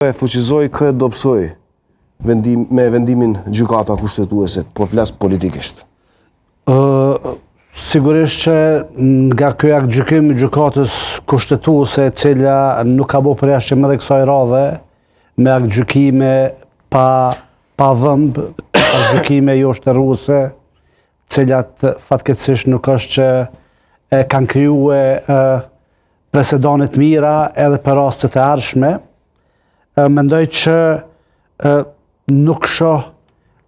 E fuqizoj këtë dopsoj me vendimin gjykata kushtetuese, po flas politikisht. Sigurisht që nga ky akt gjykimi i gjykatës kushtetuese, e cila nuk ka bërë përjashtim edhe kësaj radhe, me akt gjykime pa dhëmb, akt gjykime jo shtërruese, cilat fatkeqësisht nuk është që e kanë krijuar presedane të mira edhe për rastet e ardhshme. Mendoj që nuk shoh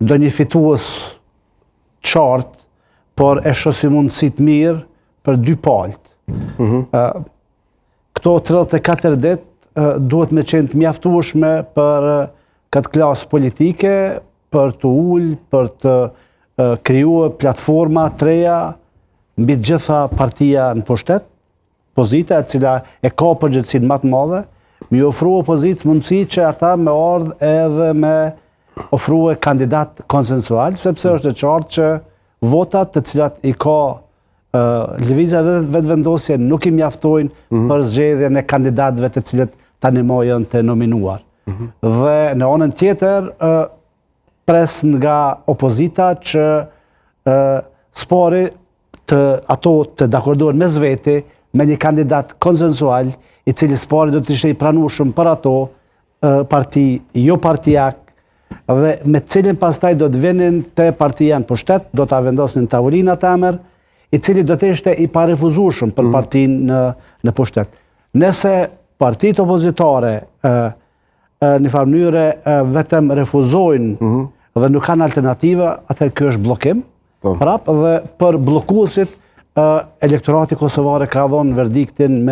ndonjë fitues të qartë, por e shoh si mundësi të mirë për dy palët. Këto 34 ditë duhet me qenë të mjaftueshme për këtë klasë politike, për të ullë, për të krijuar platforma të reja mbi të gjitha partia në pushtet, pozita e cila e ka përgjegjësinë më të madhe, mi ofru opozitës mundësi që ata me ardhë edhe me ofru kandidat konsensual, sepse është e qartë që votat të cilat i ka lëvizja vetëvendosje nuk i mjaftojnë për zgjedhjen e kandidatëve të cilët tani më janë të nominuar. Dhe në anën tjetër pres nga opozita që spori ato të dakordohen mes veti me një kandidat konsensual, i cili spari do të ishte i pranueshëm për ato parti jo partijak, dhe me cilin pastaj do të vinin te partia në pushtet, do ta vendosin tavolinat emër, i cili do të ishte i parefuzueshëm për partinë në pushtet. Nëse partitë opozitare në farë mënyre vetëm refuzojnë dhe nuk kanë alternativa, atëherë ky është bllokim. Prap dhe për bllokuesit elektorati kosovar ka dhënë verdiktin